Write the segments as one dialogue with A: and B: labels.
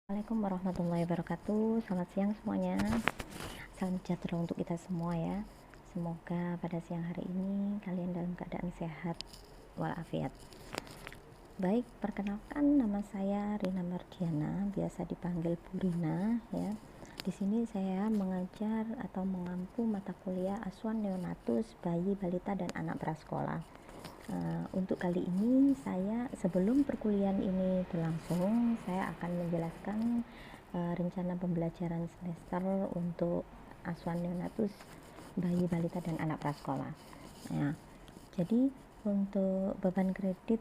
A: Assalamualaikum warahmatullahi wabarakatuh. Selamat siang semuanya. Salam sejahtera untuk kita semua ya. Semoga pada siang hari ini kalian dalam keadaan sehat walafiat. Baik, perkenalkan nama saya Rina Mardiana, biasa dipanggil Bu Rina ya. Di sini saya mengajar atau mengampu mata kuliah asuhan neonatus, bayi, balita dan anak prasekolah. Untuk kali ini saya sebelum perkuliahan ini berlangsung, saya akan menjelaskan rencana pembelajaran semester untuk asuhan neonatus, bayi, balita dan anak prasekolah. Nah, jadi untuk beban kredit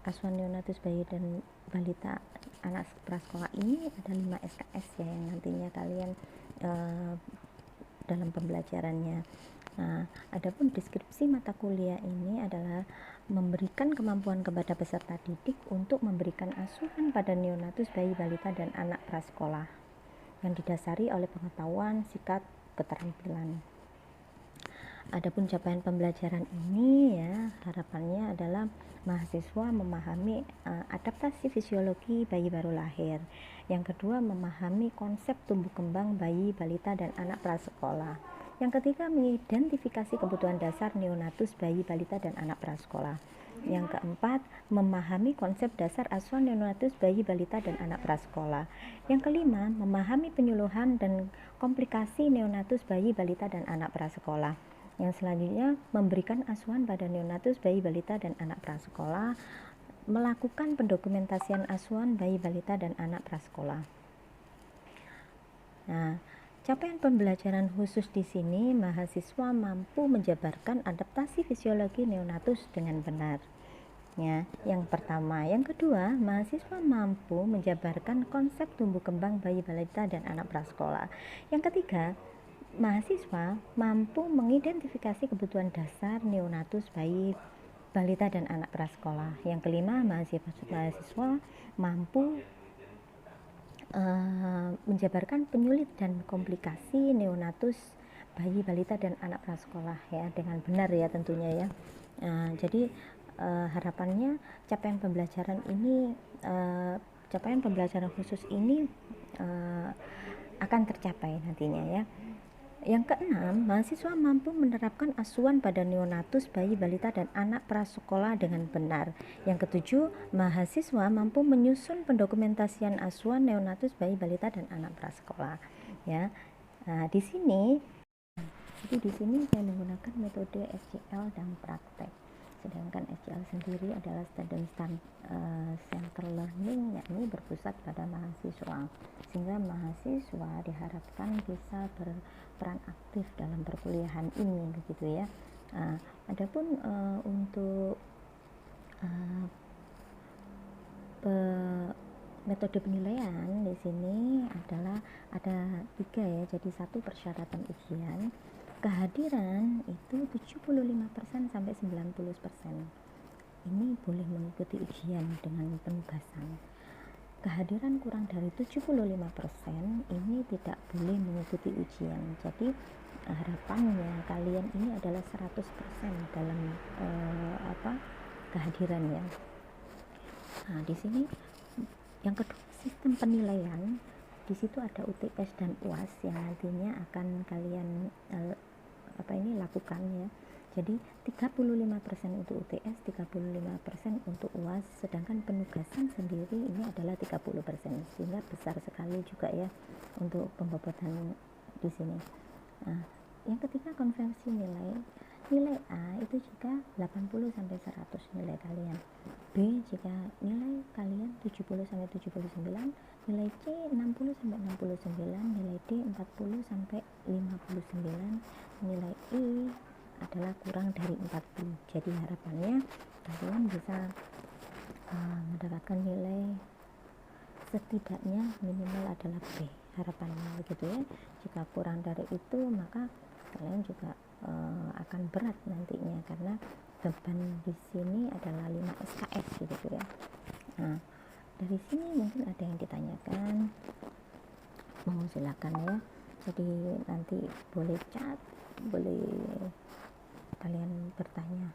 A: asuhan neonatus, bayi dan balita anak prasekolah ini ada 5 SKS ya yang nantinya kalian dalam pembelajarannya. Nah, adapun deskripsi mata kuliah ini adalah memberikan kemampuan kepada peserta didik untuk memberikan asuhan pada neonatus, bayi, balita dan anak prasekolah yang didasari oleh pengetahuan, sikap, keterampilan. Adapun capaian pembelajaran ini ya, harapannya adalah mahasiswa memahami adaptasi fisiologi bayi baru lahir. Yang kedua, memahami konsep tumbuh kembang bayi, balita dan anak prasekolah. Yang ketiga, mengidentifikasi kebutuhan dasar neonatus, bayi, balita dan anak prasekolah. Yang keempat, memahami konsep dasar asuhan neonatus, bayi, balita dan anak prasekolah. Yang kelima, memahami penyuluhan dan komplikasi neonatus, bayi, balita dan anak prasekolah. Yang selanjutnya, memberikan asuhan pada neonatus, bayi, balita dan anak prasekolah, melakukan pendokumentasian asuhan bayi, balita dan anak prasekolah. Nah, capaian pembelajaran khusus di sini, mahasiswa mampu menjabarkan adaptasi fisiologi neonatus dengan benar. Ya, yang pertama, yang kedua, mahasiswa mampu menjabarkan konsep tumbuh kembang bayi, balita dan anak prasekolah. Yang ketiga, mahasiswa mampu mengidentifikasi kebutuhan dasar neonatus, bayi, balita dan anak prasekolah. Yang kelima, mahasiswa mampu menjabarkan penyulit dan komplikasi neonatus, bayi, balita dan anak prasekolah ya dengan benar ya tentunya ya. Jadi harapannya capaian pembelajaran khusus ini akan tercapai nantinya ya. Yang keenam, mahasiswa mampu menerapkan asuhan pada neonatus, bayi, balita, dan anak prasekolah dengan benar. Yang ketujuh, mahasiswa mampu menyusun pendokumentasian asuhan neonatus, bayi, balita, dan anak prasekolah. Ya, nah, di sini saya menggunakan metode SCL dan praktek. Sedangkan SCL sendiri adalah student center learning, yakni berpusat pada mahasiswa, sehingga mahasiswa diharapkan bisa berperan aktif dalam perkuliahan ini begitu ya. Adapun untuk metode penilaian di sini adalah ada 3 ya. Jadi 1, persyaratan ujian. Kehadiran itu 75% sampai 90%. Ini boleh mengikuti ujian dengan penugasan. Kehadiran kurang dari 75% ini tidak boleh mengikuti ujian. Jadi harapannya kalian ini adalah 100% dalam kehadirannya. Nah, di sini yang kedua, sistem penilaian. Di situ ada UTS dan UAS yang nantinya akan kalian lakukan ya. Jadi 35% untuk UTS, 35% untuk UAS, sedangkan penugasan sendiri ini adalah 30%, sehingga besar sekali juga ya untuk pembobotan di sini. Nah, yang ketiga, konversi nilai. Nilai A itu jika 80 sampai 100 nilai kalian. B jika nilai kalian 70 sampai 79, nilai C 60 sampai 69, nilai D 40 sampai 59, nilai E adalah kurang dari 40. Jadi harapannya kalian bisa mendapatkan nilai setidaknya minimal adalah B, harapannya begitu ya. Jika kurang dari itu maka kalian juga akan berat nantinya, karena beban di sini adalah 5 SKS gitu ya. Nah, dari sini mungkin ada yang ditanyakan, mau silakan ya. Jadi nanti boleh chat, boleh kalian bertanya.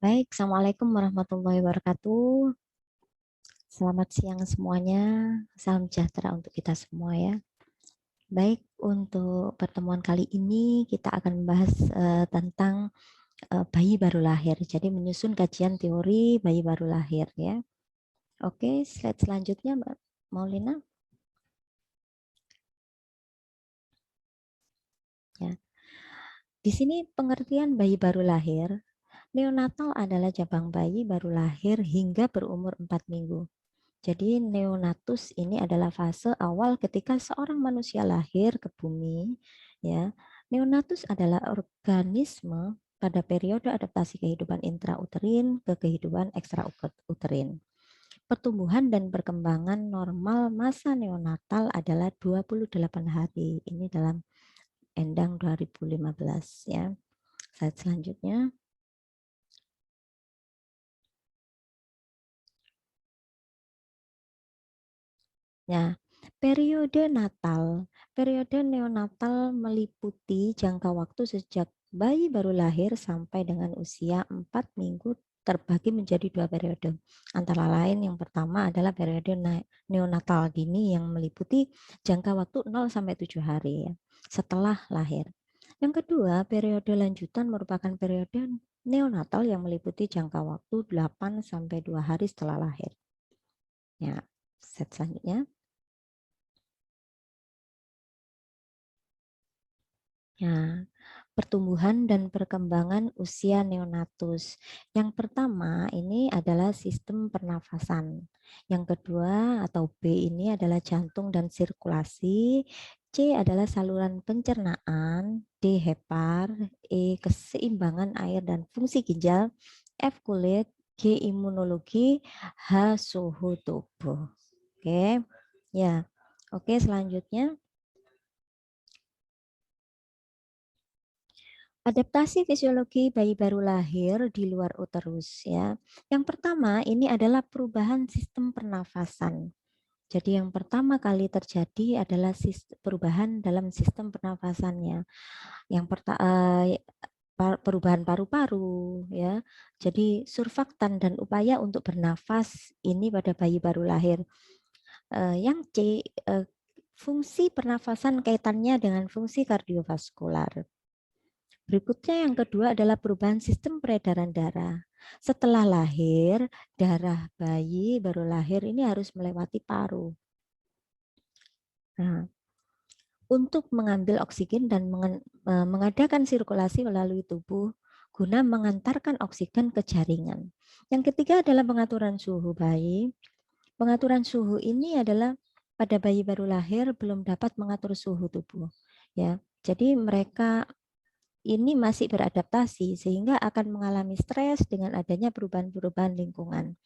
A: Baik, Assalamualaikum warahmatullahi wabarakatuh. Selamat siang semuanya. Salam sejahtera untuk kita semua ya. Baik, untuk pertemuan kali ini kita akan membahas tentang bayi baru lahir. Jadi menyusun kajian teori bayi baru lahir ya. Oke, slide selanjutnya Mbak Maulina. Ya. Di sini pengertian bayi baru lahir. Neonatal adalah jabang bayi baru lahir hingga berumur 4 minggu. Jadi neonatus ini adalah fase awal ketika seorang manusia lahir ke bumi. Ya, neonatus adalah organisme pada periode adaptasi kehidupan intrauterin ke kehidupan ekstrauterin. Pertumbuhan dan perkembangan normal masa neonatal adalah 28 hari. Ini dalam Endang 2015 ya. Slide selanjutnya. Ya, periode Natal. Periode neonatal meliputi jangka waktu sejak bayi baru lahir sampai dengan usia 4 minggu terbagi menjadi 2 periode. Antara lain yang pertama adalah periode neonatal dini yang meliputi jangka waktu 0 sampai 7 hari ya, setelah lahir. Yang kedua, periode lanjutan merupakan periode neonatal yang meliputi jangka waktu 8 sampai 2 hari setelah lahir. Ya, set selanjutnya. Ya, pertumbuhan dan perkembangan usia neonatus. Yang pertama ini adalah sistem pernafasan. Yang kedua atau B ini adalah jantung dan sirkulasi. C adalah saluran pencernaan. D hepar. E keseimbangan air dan fungsi ginjal. F kulit. G imunologi. H suhu tubuh. Oke, ya. Oke, selanjutnya. Adaptasi fisiologi bayi baru lahir di luar uterus ya. Yang pertama ini adalah perubahan sistem pernafasan. Jadi yang pertama kali terjadi adalah perubahan dalam sistem pernafasannya. Yang perubahan paru-paru ya. Jadi surfaktan dan upaya untuk bernafas ini pada bayi baru lahir. Yang C fungsi pernafasan kaitannya dengan fungsi kardiovaskular. Berikutnya yang kedua adalah perubahan sistem peredaran darah. Setelah lahir, darah bayi baru lahir ini harus melewati paru. Nah, untuk mengambil oksigen dan mengadakan sirkulasi melalui tubuh guna mengantarkan oksigen ke jaringan. Yang ketiga adalah pengaturan suhu bayi. Pengaturan suhu ini adalah pada bayi baru lahir belum dapat mengatur suhu tubuh. Ya, jadi mereka ini masih beradaptasi sehingga akan mengalami stres dengan adanya perubahan-perubahan lingkungan.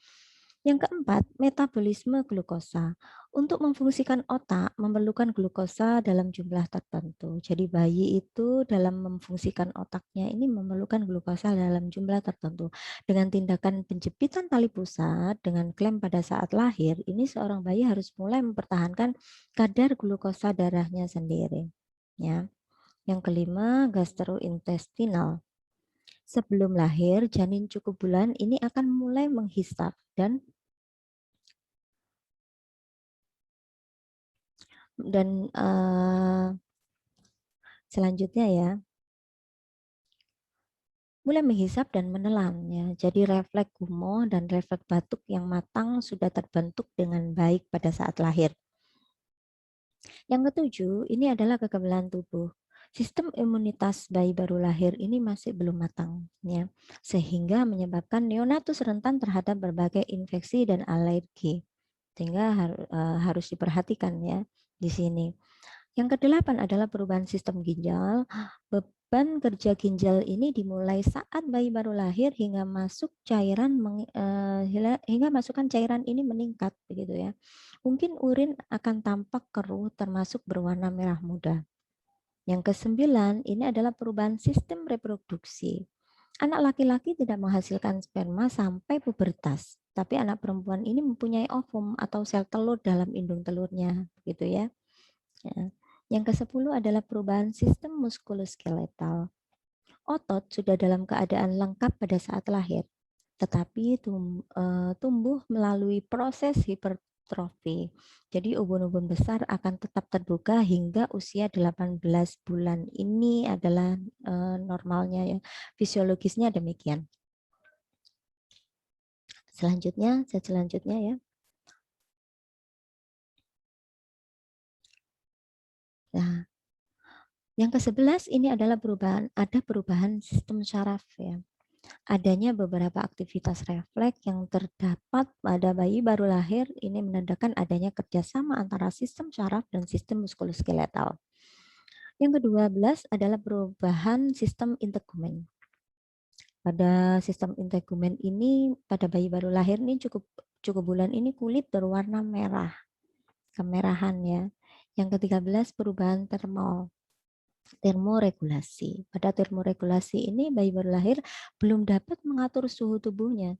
A: Yang keempat, metabolisme glukosa. Untuk memfungsikan otak memerlukan glukosa dalam jumlah tertentu. Jadi bayi itu dalam memfungsikan otaknya ini memerlukan glukosa dalam jumlah tertentu. Dengan tindakan penjepitan tali pusat dengan klem pada saat lahir, ini seorang bayi harus mulai mempertahankan kadar glukosa darahnya sendiri. Ya. Yang kelima, gastrointestinal. Sebelum lahir, janin cukup bulan ini akan mulai menghisap dan selanjutnya ya, mulai menghisap dan menelan ya. Jadi refleks gumoh dan refleks batuk yang matang sudah terbentuk dengan baik pada saat lahir. Yang ketujuh, ini adalah kekebalan tubuh. Sistem imunitas bayi baru lahir ini masih belum matang, ya, sehingga menyebabkan neonatus rentan terhadap berbagai infeksi dan alergi, sehingga harus diperhatikan ya di sini. Yang kedelapan adalah perubahan sistem ginjal. Beban kerja ginjal ini dimulai saat bayi baru lahir hingga masuk cairan hingga masukan cairan ini meningkat begitu ya. Mungkin urin akan tampak keruh termasuk berwarna merah muda. Yang kesembilan ini adalah perubahan sistem reproduksi. Anak laki-laki tidak menghasilkan sperma sampai pubertas, tapi anak perempuan ini mempunyai ovum atau sel telur dalam indung telurnya, gitu ya. Yang ke-10 adalah perubahan sistem muskuloskeletal. Otot sudah dalam keadaan lengkap pada saat lahir. tetapi tumbuh melalui proses hipertrofi. Jadi ubun-ubun besar akan tetap terbuka hingga usia 18 bulan. Ini adalah normalnya ya. Fisiologisnya demikian. Selanjutnya ya. Nah, yang ke-11 ini adalah ada perubahan sistem syaraf ya. Adanya beberapa aktivitas refleks yang terdapat pada bayi baru lahir ini menandakan adanya kerjasama antara sistem syaraf dan sistem muskuloskeletal. Yang ke-12 adalah perubahan sistem integumen. Pada sistem integumen ini pada bayi baru lahir ini cukup bulan ini kulit berwarna merah, kemerahan ya. Yang ke-13 perubahan termoregulasi. Pada termoregulasi ini bayi baru lahir belum dapat mengatur suhu tubuhnya,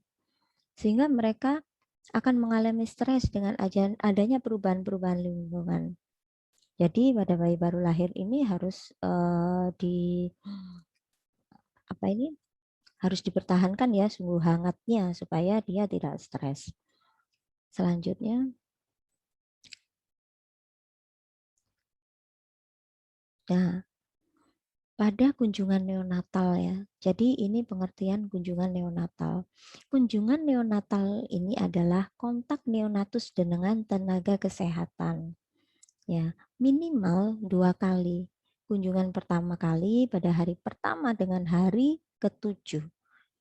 A: sehingga mereka akan mengalami stres dengan adanya perubahan-perubahan lingkungan. Jadi pada bayi baru lahir ini harus harus dipertahankan ya suhu hangatnya supaya dia tidak stres. Selanjutnya, nah pada kunjungan neonatal ya. Jadi ini pengertian kunjungan neonatal. Kunjungan neonatal ini adalah kontak neonatus dengan tenaga kesehatan. Ya, minimal 2 kali. Kunjungan pertama kali pada hari pertama dengan hari ke-7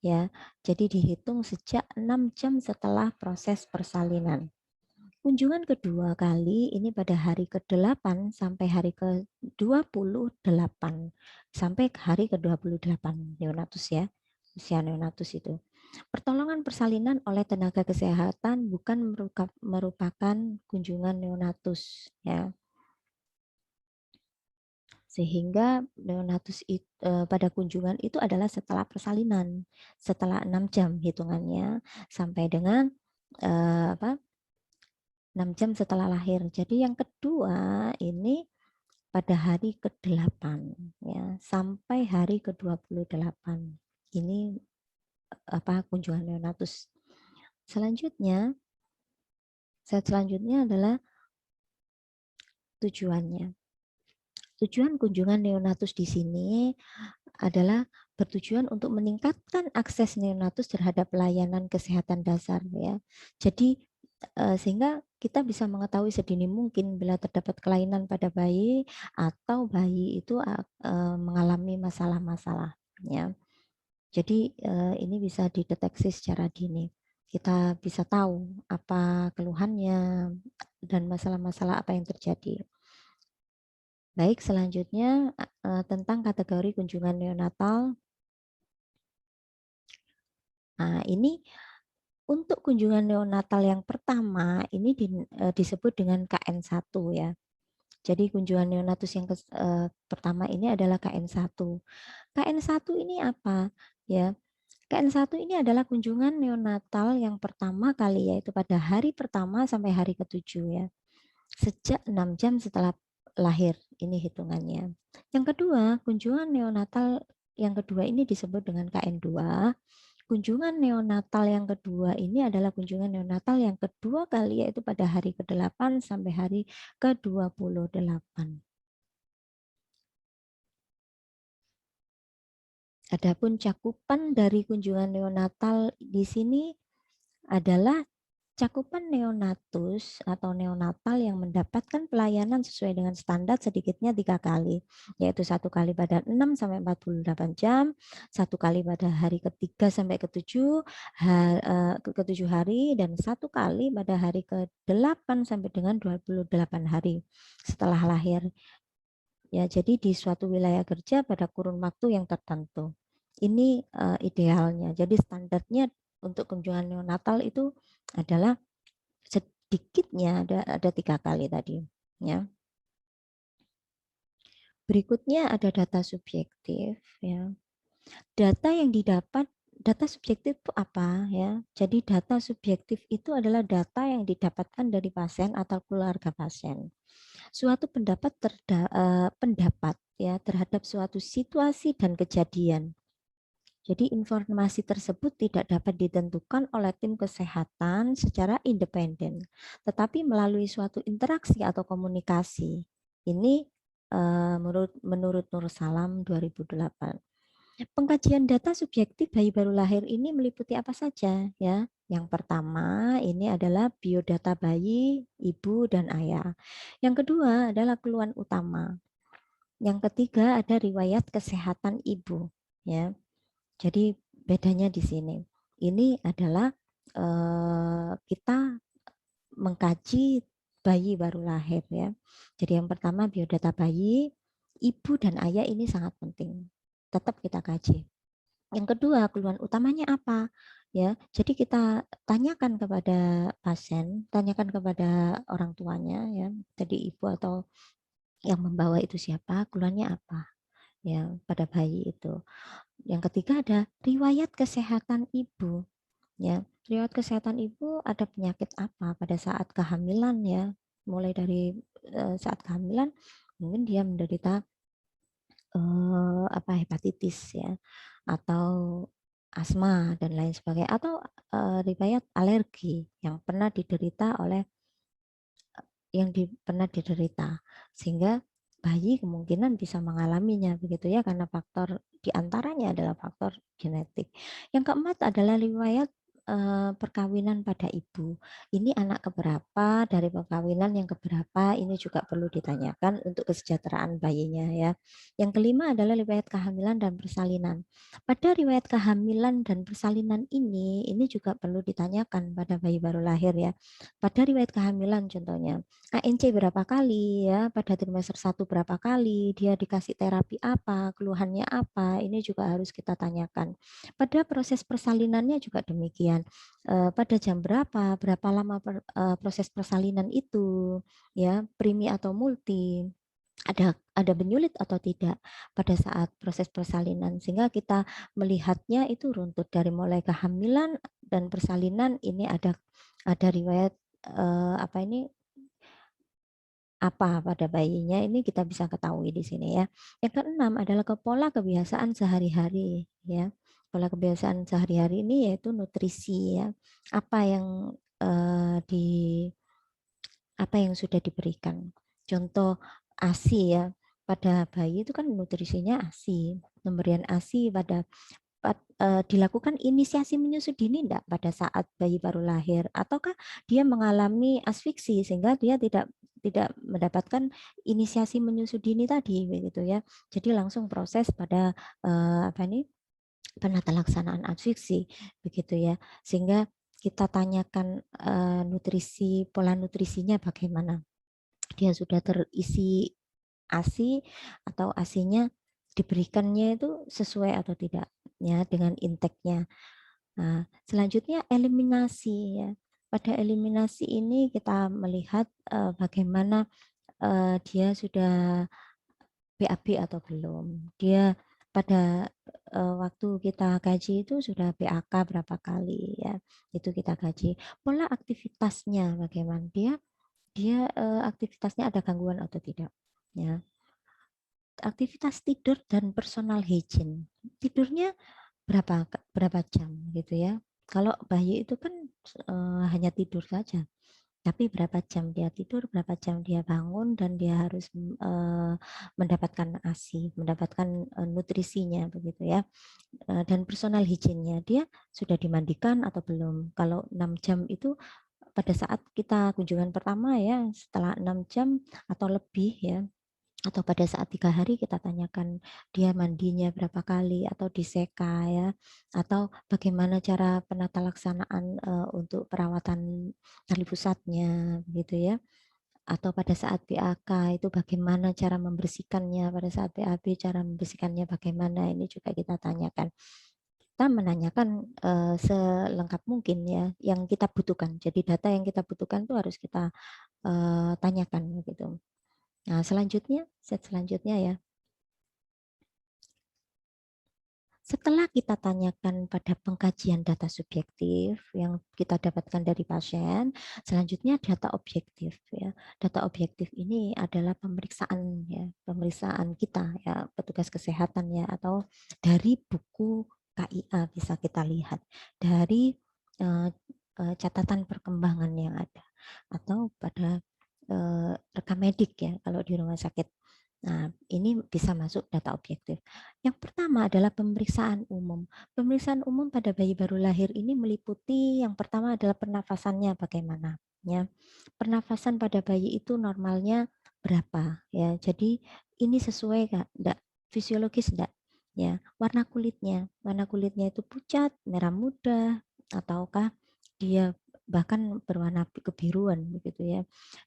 A: ya. Jadi dihitung sejak 6 jam setelah proses persalinan. Kunjungan kedua kali ini pada hari ke-8 sampai hari ke-28 sampai hari ke-28 neonatus ya, usia neonatus itu. Pertolongan persalinan oleh tenaga kesehatan bukan merupakan kunjungan neonatus ya. Sehingga neonatus pada kunjungan itu adalah setelah persalinan, setelah 6 jam hitungannya sampai dengan 6 jam setelah lahir. Jadi yang kedua ini pada hari ke-8 ya, sampai hari ke-28. Ini kunjungan neonatus. Selanjutnya adalah tujuannya. Tujuan kunjungan neonatus di sini adalah bertujuan untuk meningkatkan akses neonatus terhadap layanan kesehatan dasar ya. Jadi sehingga kita bisa mengetahui sedini mungkin bila terdapat kelainan pada bayi atau bayi itu mengalami masalah-masalah ya. Jadi ini bisa dideteksi secara dini. Kita bisa tahu apa keluhannya dan masalah-masalah apa yang terjadi. Baik, selanjutnya tentang kategori kunjungan neonatal. Nah, ini untuk kunjungan neonatal yang pertama ini disebut dengan KN1 ya. Jadi kunjungan neonatus yang pertama ini adalah KN1. KN1 ini apa? Ya, KN1 ini adalah kunjungan neonatal yang pertama kali yaitu pada hari pertama sampai hari ke-7 ya. Sejak 6 jam setelah lahir, ini hitungannya. Yang kedua, kunjungan neonatal yang kedua ini disebut dengan KN2. Kunjungan neonatal yang kedua ini adalah kunjungan neonatal yang kedua kali yaitu pada hari ke-8 sampai hari ke-28. Adapun cakupan dari kunjungan neonatal di sini adalah cakupan neonatus atau neonatal yang mendapatkan pelayanan sesuai dengan standar sedikitnya 3 kali, yaitu 1 kali pada 6 sampai 48 jam, 1 kali pada hari ke-3 sampai ke-7, ke-7 hari, dan 1 kali pada hari ke-8 sampai dengan 28 hari setelah lahir. Ya, jadi di suatu wilayah kerja pada kurun waktu yang tertentu. Ini idealnya. Jadi standarnya untuk kunjungan neonatal itu adalah sedikitnya ada 3 kali tadi ya. Berikutnya ada data subjektif ya. Data yang didapat, data subjektif itu apa ya? Jadi data subjektif itu adalah data yang didapatkan dari pasien atau keluarga pasien. Suatu pendapat ya terhadap suatu situasi dan kejadian. Jadi informasi tersebut tidak dapat ditentukan oleh tim kesehatan secara independen, tetapi melalui suatu interaksi atau komunikasi. Ini menurut Nur Salam 2008. Pengkajian data subjektif bayi baru lahir ini meliputi apa saja ya? Yang pertama ini adalah biodata bayi, ibu dan ayah. Yang kedua adalah keluhan utama. Yang ketiga ada riwayat kesehatan ibu ya. Jadi bedanya di sini. Ini adalah kita mengkaji bayi baru lahir ya. Jadi yang pertama biodata bayi, ibu dan ayah ini sangat penting. Tetap kita kaji. Yang kedua, keluhan utamanya apa? Ya, jadi kita tanyakan kepada pasien, tanyakan kepada orang tuanya ya, jadi ibu atau yang membawa itu siapa, keluhannya apa ya pada bayi itu. Yang ketiga ada riwayat kesehatan ibu. Ya, riwayat kesehatan ibu ada penyakit apa pada saat kehamilan ya. Mulai dari saat kehamilan mungkin dia menderita hepatitis ya atau asma dan lain sebagainya atau riwayat alergi yang pernah diderita oleh pernah diderita sehingga bayi kemungkinan bisa mengalaminya begitu ya karena faktor diantaranya adalah faktor genetik. Yang keempat adalah riwayat perkawinan pada ibu. Ini anak keberapa dari perkawinan yang keberapa ini juga perlu ditanyakan untuk kesejahteraan bayinya ya. Yang kelima adalah riwayat kehamilan dan persalinan. Pada riwayat kehamilan dan persalinan ini juga perlu ditanyakan pada bayi baru lahir ya. Pada riwayat kehamilan contohnya ANC berapa kali ya, pada trimester 1 berapa kali, dia dikasih terapi apa, keluhannya apa, ini juga harus kita tanyakan. Pada proses persalinannya juga demikian. Pada jam berapa lama proses persalinan itu, ya, primi atau multi, ada benyulit atau tidak pada saat proses persalinan sehingga kita melihatnya itu runtut dari mulai kehamilan dan persalinan ini ada riwayat apa pada bayinya ini kita bisa ketahui di sini ya. Yang keenam adalah pola kebiasaan sehari-hari ya. Pola kebiasaan sehari-hari ini yaitu nutrisi ya. Apa yang di apa yang sudah diberikan. Contoh ASI ya. Pada bayi itu kan nutrisinya ASI. Pemberian ASI dilakukan inisiasi menyusui dini enggak pada saat bayi baru lahir ataukah dia mengalami asfiksi sehingga dia tidak mendapatkan inisiasi menyusui dini tadi begitu ya. Jadi langsung proses pada penata laksanaan asfiksi begitu ya. Sehingga kita tanyakan pola nutrisinya bagaimana. Dia sudah terisi ASI atau ASI-nya diberikannya itu sesuai atau tidak ya dengan intake-nya. Nah, selanjutnya eliminasi ya. Pada eliminasi ini kita melihat bagaimana dia sudah BAB atau belum. Dia pada waktu kita kaji itu sudah BAK berapa kali ya. Itu kita kaji. Pola aktivitasnya bagaimana? Dia aktivitasnya ada gangguan atau tidak ya. Aktivitas tidur dan personal hygiene. Tidurnya berapa jam gitu ya. Kalau bayi itu kan hanya tidur saja. Tapi berapa jam dia tidur, berapa jam dia bangun dan dia harus mendapatkan ASI, mendapatkan nutrisinya begitu ya. Dan personal hygiene-nya dia sudah dimandikan atau belum. Kalau 6 jam itu pada saat kita kunjungan pertama ya, setelah 6 jam atau lebih ya, atau pada saat 3 hari kita tanyakan dia mandinya berapa kali atau diseka ya, atau bagaimana cara penata laksanaan untuk perawatan tali pusatnya begitu ya, atau pada saat BAK itu bagaimana cara membersihkannya, pada saat BAB cara membersihkannya bagaimana, ini juga kita tanyakan. Kita menanyakan selengkap mungkin ya yang kita butuhkan. Jadi data yang kita butuhkan itu harus kita tanyakan gitu. Nah, set selanjutnya ya. Setelah kita tanyakan pada pengkajian data subjektif yang kita dapatkan dari pasien, selanjutnya data objektif ya. Data objektif ini adalah pemeriksaan ya, pemeriksaan kita ya, petugas kesehatan ya atau dari buku KIA bisa kita lihat dari catatan perkembangan yang ada atau pada rekam medik ya kalau di rumah sakit. Nah, ini bisa masuk data objektif. Yang pertama adalah pemeriksaan umum. Pemeriksaan umum pada bayi baru lahir ini meliputi yang pertama adalah pernafasannya bagaimana. Ya, pernafasan pada bayi itu normalnya berapa ya. Jadi ini sesuai enggak fisiologis enggak ya. Warna kulitnya itu pucat, merah muda ataukah dia bahkan berwarna kebiruan begitu ya.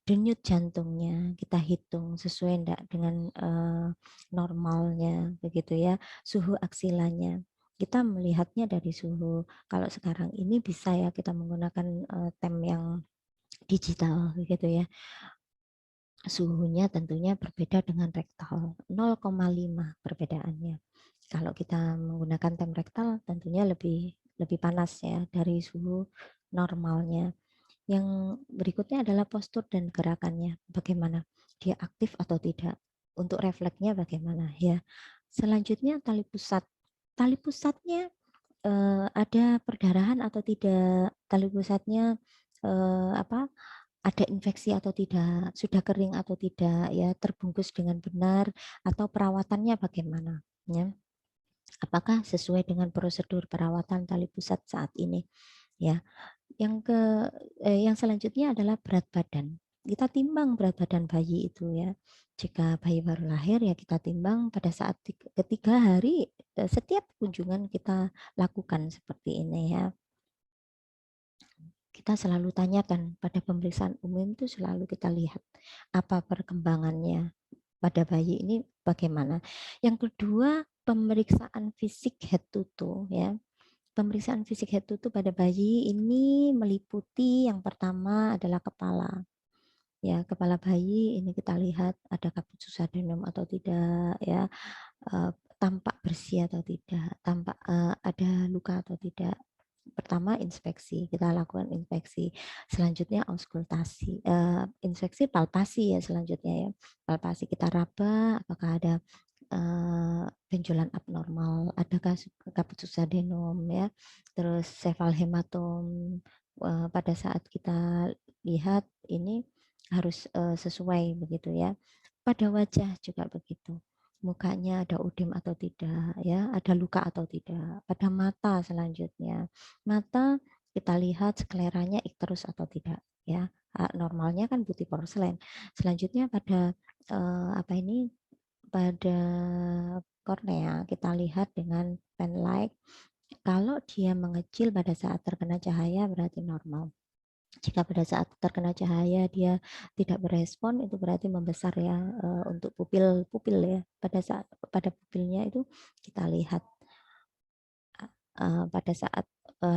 A: Denyut jantungnya kita hitung sesuai enggak dengan normalnya begitu ya. Suhu aksilanya kita melihatnya dari suhu. Kalau sekarang ini bisa ya kita menggunakan tem yang digital begitu ya. Suhunya tentunya berbeda dengan rektal, 0,5 perbedaannya. Kalau kita menggunakan tem rektal tentunya lebih panas ya dari suhu normalnya. Yang berikutnya adalah postur dan gerakannya, bagaimana dia aktif atau tidak. Untuk refleksnya bagaimana ya. Selanjutnya tali pusat. Tali pusatnya ada perdarahan atau tidak, tali pusatnya ada infeksi atau tidak, sudah kering atau tidak ya, terbungkus dengan benar atau perawatannya bagaimana ya. Apakah sesuai dengan prosedur perawatan tali pusat saat ini ya. Yang selanjutnya adalah berat badan. Kita timbang berat badan bayi itu ya. Jika bayi baru lahir ya kita timbang pada saat ketiga hari setiap kunjungan kita lakukan seperti ini ya. Kita selalu tanyakan pada pemeriksaan umum itu selalu kita lihat apa perkembangannya pada bayi ini bagaimana. Yang kedua pemeriksaan fisik head to toe ya. Pemeriksaan fisik head to toe pada bayi ini meliputi yang pertama adalah kepala. Ya, kepala bayi ini kita lihat ada capsucus adenum atau tidak ya, tampak bersih atau tidak, tampak ada luka atau tidak. Pertama inspeksi, kita lakukan inspeksi. Selanjutnya auskultasi, inspeksi palpasi ya selanjutnya ya. Palpasi kita raba apakah ada benjolan abnormal, adakah capsucus adenum ya. Terus sefal hematom pada saat kita lihat ini harus sesuai begitu ya. Pada wajah juga begitu. Mukanya ada udem atau tidak ya, ada luka atau tidak. Pada mata selanjutnya. Mata kita lihat skleranya ikterus atau tidak ya. Normalnya kan putih porselen. Selanjutnya pada pada kornea kita lihat dengan pen light. Kalau dia mengecil pada saat terkena cahaya berarti normal. Jika pada saat terkena cahaya dia tidak berespon itu berarti membesar ya untuk pupil ya. Pada pupilnya itu kita lihat pada saat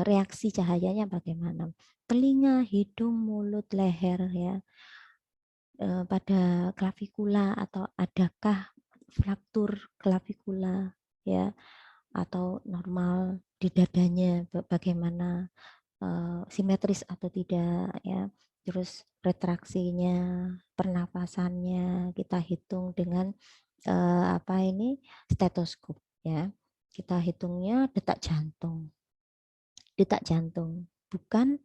A: reaksi cahayanya bagaimana. Telinga, hidung, mulut, leher ya. Pada klavikula atau adakah fraktur klavikula ya atau normal di dadanya bagaimana simetris atau tidak ya. Terus retraksinya, pernapasannya kita hitung dengan stetoskop ya. Kita hitungnya detak jantung. Detak jantung, bukan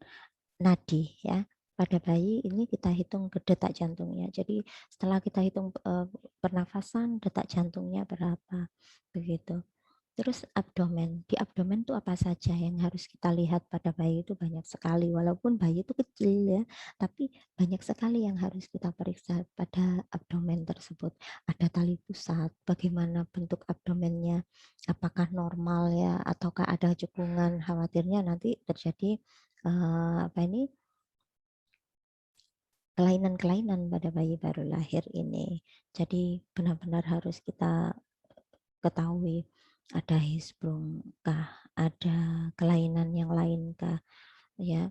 A: nadi ya. Pada bayi ini kita hitung ke detak jantungnya. Jadi setelah kita hitung pernafasan, detak jantungnya berapa begitu. Terus abdomen. Di abdomen itu apa saja yang harus kita lihat pada bayi itu banyak sekali. Walaupun bayi itu kecil ya, tapi banyak sekali yang harus kita periksa pada abdomen tersebut. Ada tali pusat, bagaimana bentuk abdomennya, apakah normal ya, ataukah ada cekungan. Khawatirnya nanti terjadi kelainan-kelainan pada bayi baru lahir ini. Jadi benar-benar harus kita ketahui ada Hirschsprung kah, ada kelainan yang lain kah, ya.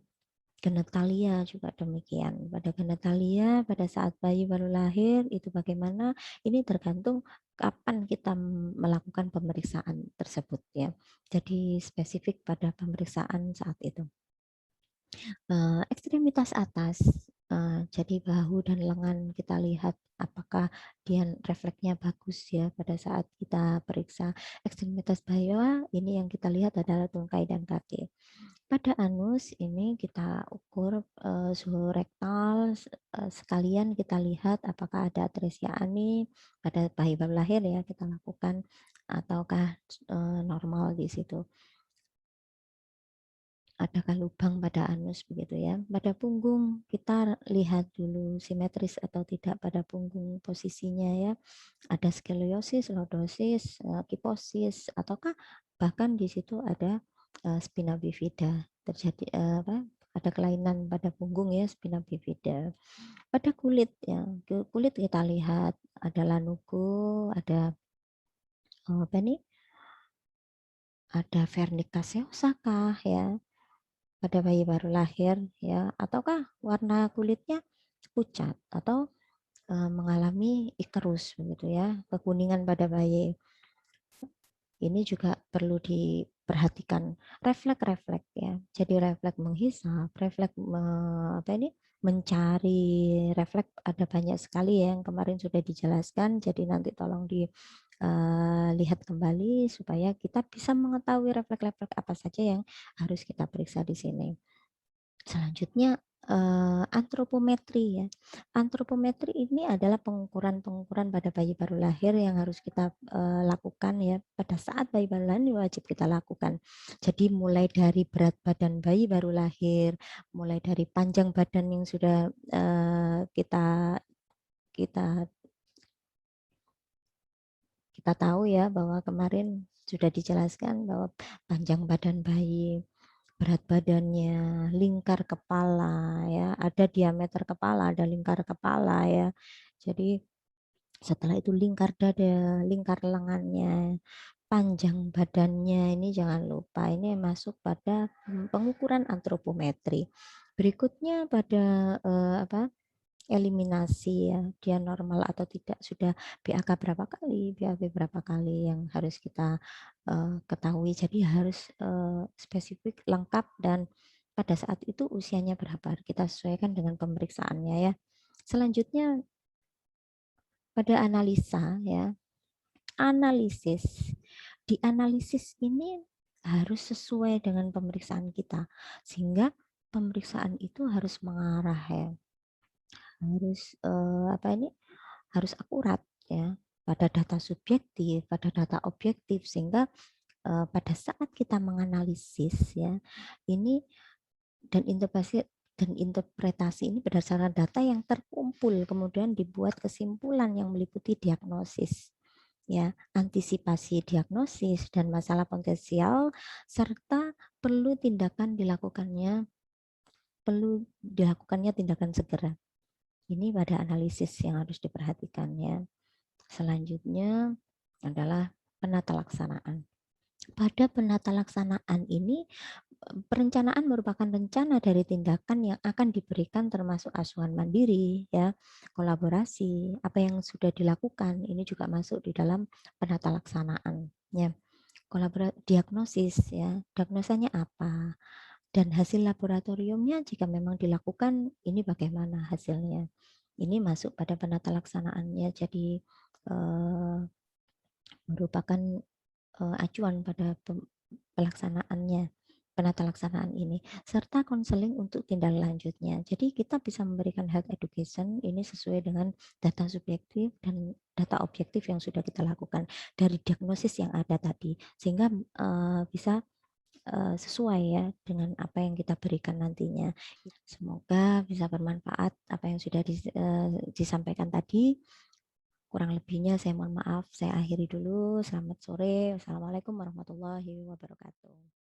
A: Genetalia juga demikian. Pada genetalia pada saat bayi baru lahir itu bagaimana? Ini tergantung kapan kita melakukan pemeriksaan tersebut ya. Jadi spesifik pada pemeriksaan saat itu. Ekstremitas atas Jadi bahu dan lengan kita lihat apakah dia refleksnya bagus ya pada saat kita periksa. Ekstremitas bawah ini yang kita lihat adalah tungkai dan kaki. Pada anus ini kita ukur suhu rektal, sekalian kita lihat apakah ada atresia ani pada bayi baru lahir ya kita lakukan ataukah normal di situ. Adakah lubang pada anus begitu ya. Pada punggung kita lihat dulu simetris atau tidak pada punggung posisinya ya. Ada skoliosis, lordosis, kiposis ataukah bahkan di situ ada spina bifida. Terjadi ada kelainan pada punggung ya, spina bifida. Pada kulit ya, kulit kita lihat ada lanugo, ada apa nih? Ada vernica seosa kah ya pada bayi baru lahir ya, ataukah warna kulitnya pucat atau mengalami ikerus begitu ya, kekuningan pada bayi. Ini juga perlu diperhatikan refleks-refleks ya. Jadi refleks menghisap, refleks apa ini mencari refleks ada banyak sekali ya yang kemarin sudah dijelaskan. Jadi nanti tolong dilihat kembali supaya kita bisa mengetahui refleks-refleks apa saja yang harus kita periksa di sini. Selanjutnya antropometri ya. Antropometri ini adalah pengukuran-pengukuran pada bayi baru lahir yang harus kita lakukan ya. Pada saat bayi baru lahir wajib kita lakukan. Jadi mulai dari berat badan bayi baru lahir, mulai dari panjang badan yang sudah kita kita kita tahu ya bahwa kemarin sudah dijelaskan bahwa panjang badan bayi, berat badannya, lingkar kepala ya, ada diameter kepala, ada lingkar kepala ya. Jadi setelah itu lingkar dada, lingkar lengannya, panjang badannya ini jangan lupa ini masuk pada pengukuran antropometri. Berikutnya pada apa? Eliminasi ya, dia normal atau tidak, sudah BAK berapa kali, BAB berapa kali yang harus kita ketahui. Jadi harus spesifik, lengkap, dan pada saat itu usianya berapa, kita sesuaikan dengan pemeriksaannya ya. Selanjutnya pada analisa ya, analisis. Di analisis ini harus sesuai dengan pemeriksaan kita, sehingga pemeriksaan itu harus mengarah ya, harus apa ini harus akurat ya pada data subjektif, pada data objektif, sehingga pada saat kita menganalisis ya ini dan interpretasi ini berdasarkan data yang terkumpul kemudian dibuat kesimpulan yang meliputi diagnosis ya, antisipasi diagnosis dan masalah potensial serta perlu dilakukannya tindakan segera. Ini pada analisis yang harus diperhatikan ya. Selanjutnya adalah penata laksanaan. Pada penata laksanaan ini, perencanaan merupakan rencana dari tindakan yang akan diberikan termasuk asuhan mandiri, ya, kolaborasi, apa yang sudah dilakukan, ini juga masuk di dalam penata laksanaan. Ya. Diagnosis, ya, diagnosanya apa, dan hasil laboratoriumnya jika memang dilakukan, ini bagaimana hasilnya. Ini masuk pada penata laksanaannya, jadi merupakan acuan pada pelaksanaannya, penata laksanaan ini, serta konseling untuk tindak lanjutnya. Jadi kita bisa memberikan health education ini sesuai dengan data subjektif dan data objektif yang sudah kita lakukan dari diagnosis yang ada tadi, sehingga bisa sesuai ya dengan apa yang kita berikan nantinya. Semoga bisa bermanfaat apa yang sudah disampaikan tadi. Kurang lebihnya saya mohon maaf. Saya akhiri dulu. Selamat sore. Wassalamualaikum warahmatullahi wabarakatuh.